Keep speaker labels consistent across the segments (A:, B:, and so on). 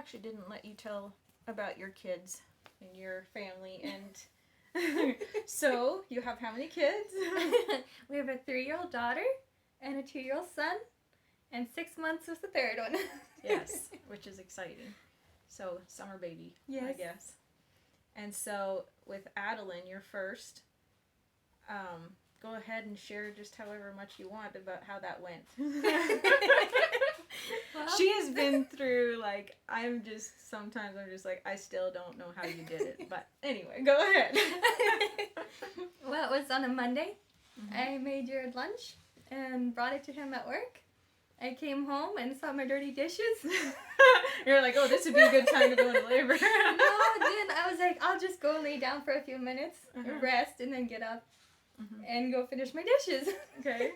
A: actually didn't let you tell about your kids and your family. And so, you have how many kids?
B: We have a 3-year-old daughter and a 2-year-old son, and 6 months was the third one.
A: Yes, which is exciting. So, summer baby,
B: yes.
A: I guess. And so, with Adeline, your first, go ahead and share just however much you want about how that went. Well, she has been through, like, sometimes I'm just like, I still don't know how you did it. But anyway, go ahead.
B: Well, it was on a Monday. Mm-hmm. I made Jared lunch and brought it to him at work. I came home and saw my dirty dishes.
A: You're like, oh, this would be a good time to go into labor.
B: No, then I was like, I'll just go lay down for a few minutes, rest, and then get up and go finish my dishes.
A: Okay.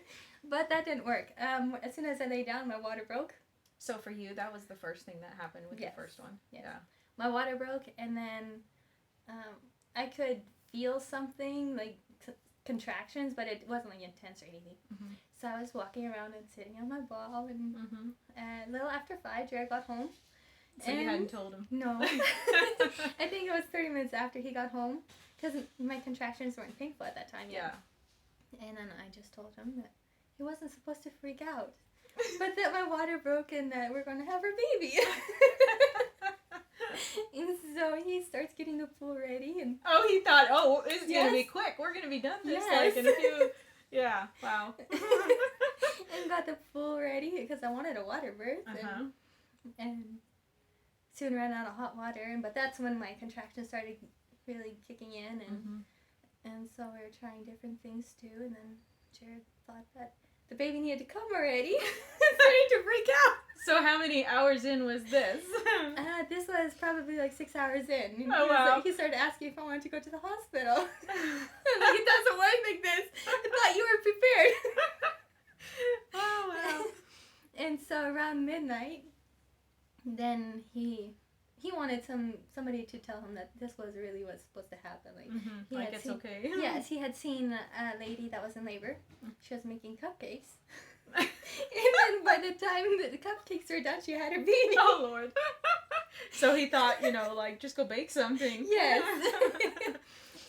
B: But that didn't work. As soon as I lay down, my water broke.
A: So for you, that was the first thing that happened with the first one?
B: Yes. Yeah. My water broke, and then I could feel something, like contractions, but it wasn't like intense or anything. Mm-hmm. So I was walking around and sitting on my ball, and a little after 5, Jared got home.
A: So you hadn't told him?
B: No. I think it was 30 minutes after he got home, because my contractions weren't painful at that time yet. Yeah. And then I just told him that he wasn't supposed to freak out, but that my water broke and that we're going to have our baby. And so he starts getting the pool ready, and
A: he thought, this is gonna be quick. We're gonna be done this like in a few. Yeah, wow.
B: And got the pool ready because I wanted a water birth, and soon ran out of hot water. But that's when my contractions started really kicking in, and so we were trying different things too. And then Jared thought that the baby needed to come already, starting to freak out.
A: So how many hours in was this?
B: This was probably like 6 hours in. And
A: wow.
B: He started asking if I wanted to go to the hospital. I'm like, it doesn't work like this. I thought you were prepared.
A: Oh, wow.
B: And so around midnight, then he wanted somebody to tell him that this was really what's supposed to happen. Like,
A: it's okay.
B: Yes, he had seen a lady that was in labor. She was making cupcakes. And then by the time the cupcakes were done, she had her baby.
A: Oh, Lord. So he thought, just go bake something.
B: Yes.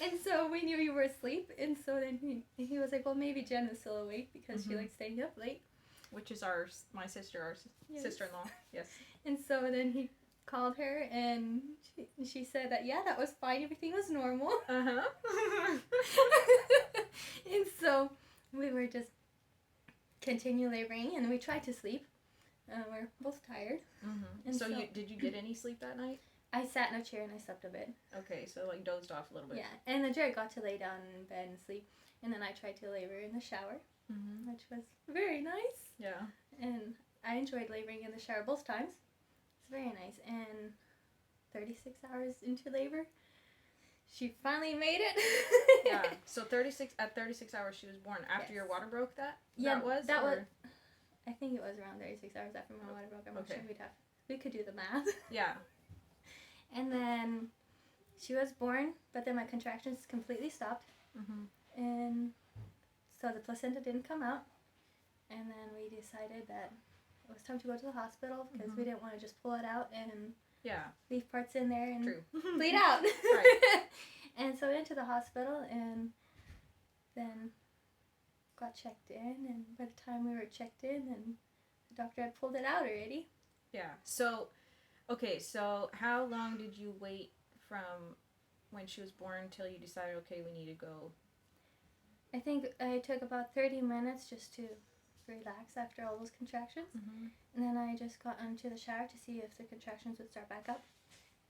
B: And so we knew you were asleep, and so then he was like, well, maybe Jen is still awake because she likes staying up late.
A: Which is my sister, sister-in-law. Yes. And
B: so then he called her, and she said that, yeah, that was fine. Everything was normal. And so we were just continue laboring, and we tried to sleep. We're both tired.
A: And so did you get any sleep that night?
B: I sat in a chair and I slept a bit.
A: Okay, so dozed off a little bit.
B: Yeah, and then Jared got to lay down in bed and sleep, and then I tried to labor in the shower, which was very nice.
A: Yeah.
B: And I enjoyed laboring in the shower both times. It's very nice. And 36 hours into labor, she finally made it.
A: Yeah. So 36 hours she was born after your water broke. That was.
B: I think it was around 36 hours after my water broke. I'm not sure we could do the math.
A: Yeah.
B: And then she was born, but then my contractions completely stopped. And so the placenta didn't come out. And then we decided that it was time to go to the hospital because we didn't want to just pull it out and leave parts in there and bleed out. Right. And so we went to the hospital and then got checked in. And by the time we were checked in, and the doctor had pulled it out already.
A: Yeah. So, okay, so how long did you wait from when she was born until you decided, okay, we need to go?
B: I think I took about 30 minutes just to relax after all those contractions. And then I just got into the shower to see if the contractions would start back up.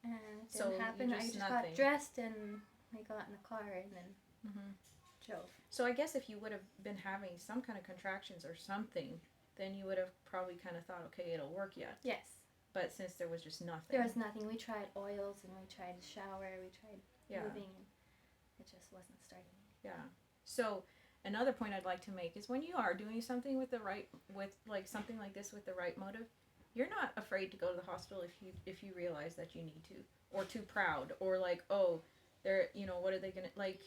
B: And it didn't happen. I just got dressed and I got in the car and then drove.
A: So I guess if you would have been having some kind of contractions or something, then you would have probably kind of thought, okay, it'll work yet.
B: Yes.
A: But since there was just nothing.
B: There was nothing. We tried oils and we tried the shower. We tried moving, and it just wasn't starting.
A: Yeah. So another point I'd like to make is when you are doing something with something like this with the right motive, you're not afraid to go to the hospital if you realize that you need to, or too proud, or like, oh, they're, what are they gonna, like,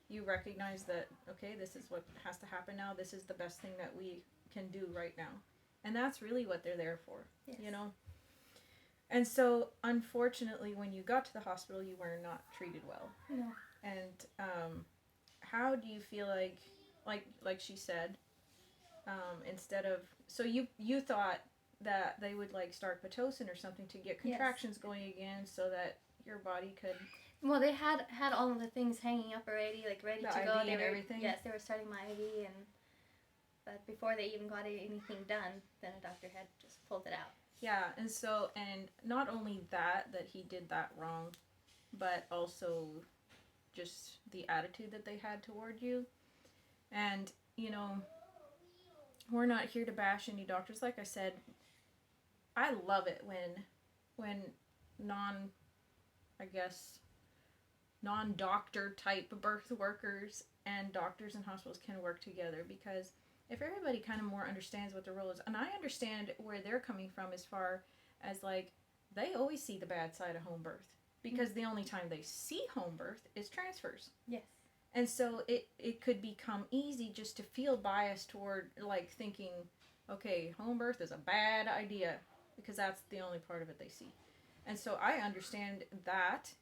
A: you recognize that, okay, this is what has to happen now. This is the best thing that we can do right now. And that's really what they're there for, And so, unfortunately, when you got to the hospital, you were not treated well.
B: No.
A: And how do you feel like she said, instead of, so you thought that they would like start Pitocin or something to get contractions going again, so that your body could.
B: Well, they had all of the things hanging up already, like ready
A: The
B: to
A: IV
B: go.
A: and everything?
B: Yes, they were starting my IV, but before they even got anything done, then a doctor had just pulled it out.
A: Yeah, and not only that he did that wrong, but also just the attitude that they had toward you. And, we're not here to bash any doctors. Like I said, I love it when non-doctor type birth workers and doctors and hospitals can work together, because if everybody kind of more understands what the role is, and I understand where they're coming from as far as like, they always see the bad side of home birth, because the only time they see home birth is transfers.
B: Yes.
A: And so it could become easy just to feel biased toward like thinking, okay, home birth is a bad idea, because that's the only part of it they see. And so I understand that,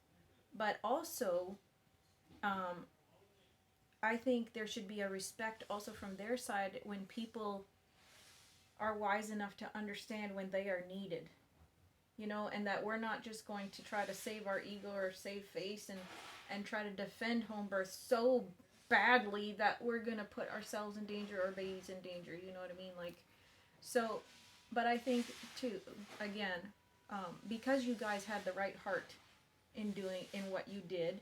A: but also I think there should be a respect also from their side when people are wise enough to understand when they are needed. And that we're not just going to try to save our ego or save face and try to defend home birth so badly that we're going to put ourselves in danger or babies in danger. You know what I mean? Like, so, but I think too, again, because you guys had the right heart in what you did,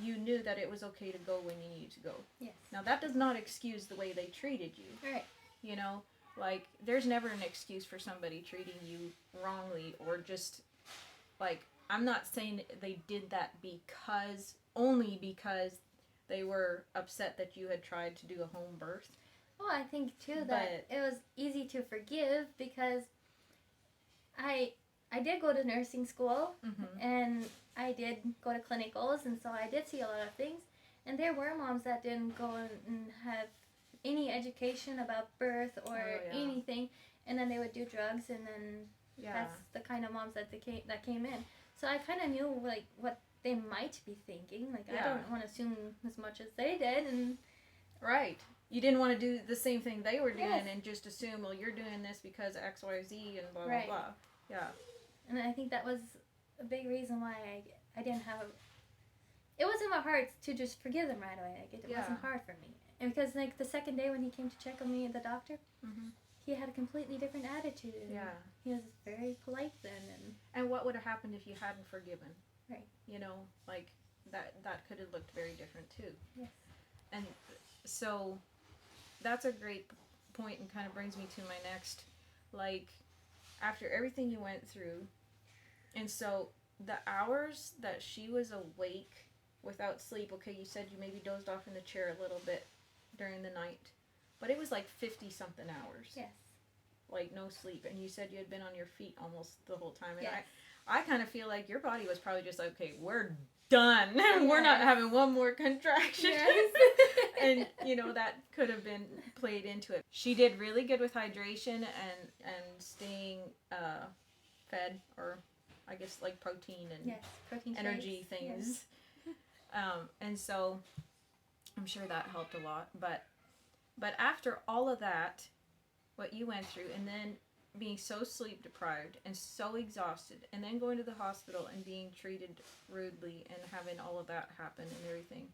A: you knew that it was okay to go when you needed to go.
B: Yes.
A: Now that does not excuse the way they treated you.
B: Right.
A: Like, there's never an excuse for somebody treating you wrongly, or just, like, I'm not saying they did that only because they were upset that you had tried to do a home birth.
B: Well, I think, too, that it was easy to forgive, because I did go to nursing school, and I did go to clinicals, and so I did see a lot of things. And there were moms that didn't go and have any education about birth or anything, and then they would do drugs, and then that's the kind of moms that came in. So I kind of knew like what they might be thinking. Like, I don't want to assume as much as they did, and
A: right. You didn't want to do the same thing they were doing and just assume, well, you're doing this because X, Y, Z, and blah, blah, blah. Yeah.
B: And I think that was a big reason why I didn't have it wasn't my heart to just forgive them right away. Like, it wasn't hard for me. And because, like, the second day when he came to check on me, the doctor, he had a completely different attitude. And he was very polite then.
A: And what would have happened if you hadn't forgiven?
B: Right.
A: Like, that could have looked very different, too.
B: Yes.
A: And so, that's a great point, and kind of brings me to my next, like, after everything you went through, and so the hours that she was awake without sleep, okay, you said you maybe dozed off in the chair a little bit during the night, but it was like 50-something hours.
B: Yes.
A: Like, no sleep, and you said you had been on your feet almost the whole time, and
B: yes.
A: I kind of feel like your body was probably just like, okay, we're done. Yes. We're not having one more contraction.
B: Yes.
A: And, that could have been played into it. She did really good with hydration and staying fed, or I guess like protein and
B: protein
A: energy
B: shakes.
A: things. Yes. And so I'm sure that helped a lot. But after all of that, what you went through, and then being so sleep deprived and so exhausted, and then going to the hospital and being treated rudely and having all of that happen and everything,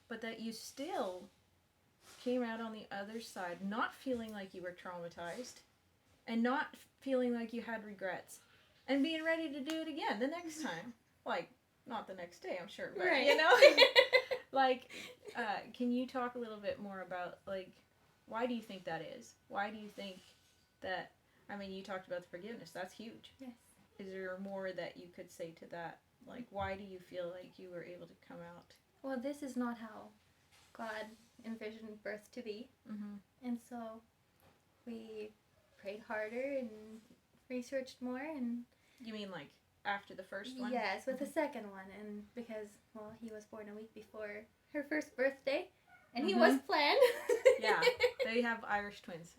A: but that you still came out on the other side not feeling like you were traumatized and not feeling like you had regrets, and being ready to do it again the next time. Like, not the next day, I'm sure, but
B: right.
A: Like, can you talk a little bit more about, like, why do you think that is? Why do you think that, I mean, you talked about the forgiveness. That's huge.
B: Yes.
A: Is there more that you could say to that? Like, why do you feel like you were able to come out?
B: Well, this is not how God envisioned birth to be. And so we prayed harder and researched more. And
A: you mean like after the first one?
B: Yes, with the second one. And because, well, he was born a week before her first birthday. And he was planned.
A: Yeah, they have Irish twins.